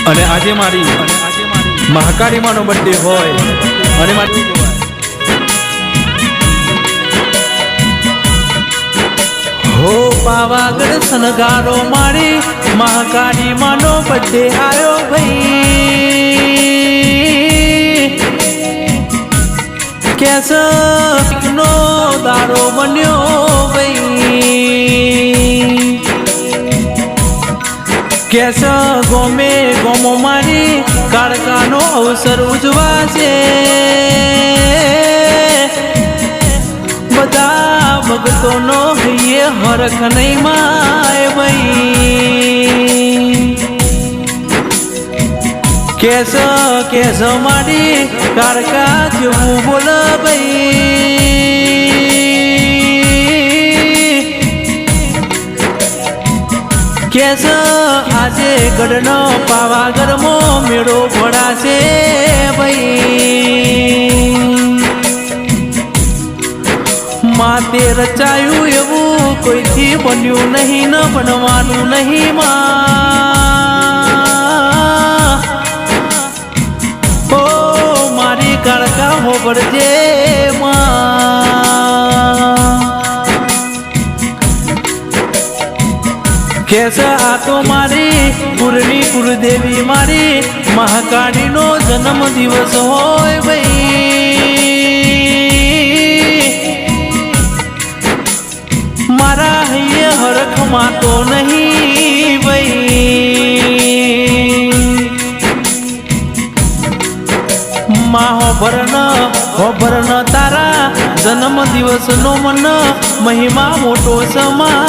અને આજે મારી મહાકાળી માનો બર્થડે હોય અને મારી હો પાવાગઢ સનગારો મારી મહાકાળી માનો બર્થડે આયો ભાઈ કેસ નો દારો બન્યો ભાઈ કેસ ગોમે ગોમો મારી કાળકાનો અવસર ઉજવાશે બધા ભક્તોનો હૈયે હરખ નહીં માય ભાઈ કેસ કેસ મારી કાળકા જેવું બોલ ભાઈ કેસ આજે ગઢનો પાવાગઢમાં મેળો ભરાશે ભાઈ માતે રચાયું એવું કોઈથી બન્યું નહીં ન બનવાનું નહીં માં ઓ મારી કાળકા હોબળજે માં કેસ આ તો મારી કુરની કુળદેવી મારી મહાકાળીનો જન્મ દિવસ હોય ભાઈ મારા હૈયે હરખમાં તો નહીં ભાઈ માં હોભરણ તારા જન્મ દિવસનો મન મહિમા મોટો સમા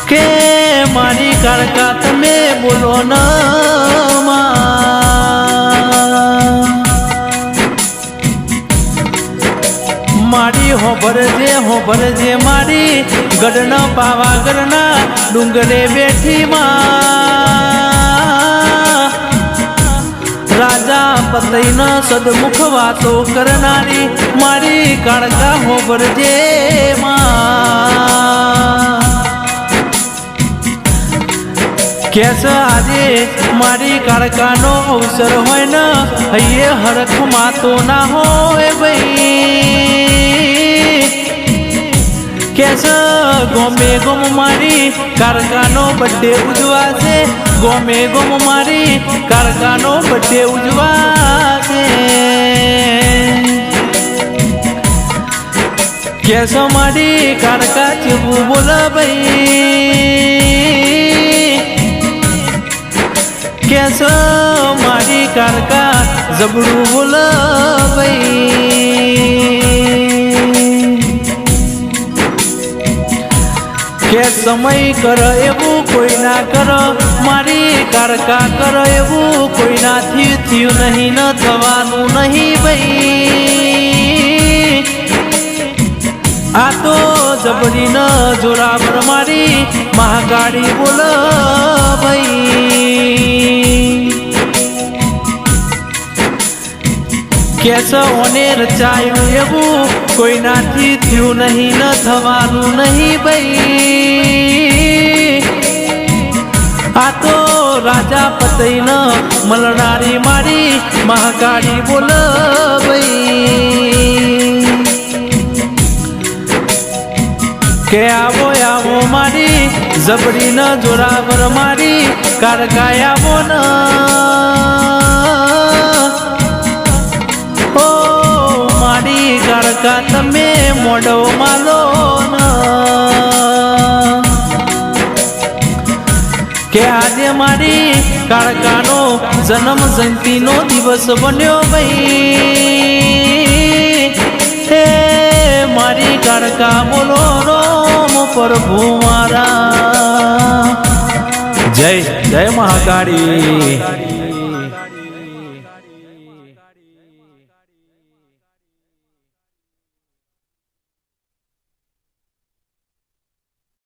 કે મારી કાળકા તમે બોલો ન મારી હોભરજે મારી ગઢના પાવાગઢના ડુંગરે બેઠી માં રાજા પતઈના સદમુખ વાતો કરનારી મારી કાળકા હોભરજે માં કેસ આજે મારી કાળકાનો અવસર હોય ને હૈયે હરખમાં તો ના હોય ભાઈ કેસ ગોમે ગોમ મારી કાળકાનો બર્થડે ઉજવાશે ગોમે ગોમ મારી કાળકાનો બર્થડે ઉજવાશે કેસ મારી કાળકા જેવું બોલ ભાઈ કેસ મારી કાળકા જબડું બોલ ભાઈ કે સમય કર એવું કોઈ ના કર મારી કાળકા કર એવું કોઈ નાથી થયું નહીં ન થવાનું નહીં ભાઈ આ તો જબડી ન જોરાબર મારી મહાકાળી બોલ ભાઈ કેસ ઓને રચાયું એવું કોઈ નાથી થયું નહીં ન થવાનું નહીં ભાઈ આ તો રાજા પતઈ ન મળનારી મારી મહાકાળી બોલ ભાઈ કે આવો આવો મારી જબડી ન જોરાવર મારી કાળકા આવો ન ઓ મારી કાળકા તમે મોઢો માલો ન કે આજે મારી કાળકાનો જન્મ જયંતિનો દિવસ બન્યો ભાઈ હે મારી કાળકા બોલો રોમ પ્રભુ મારા જય જય મહાકાળી।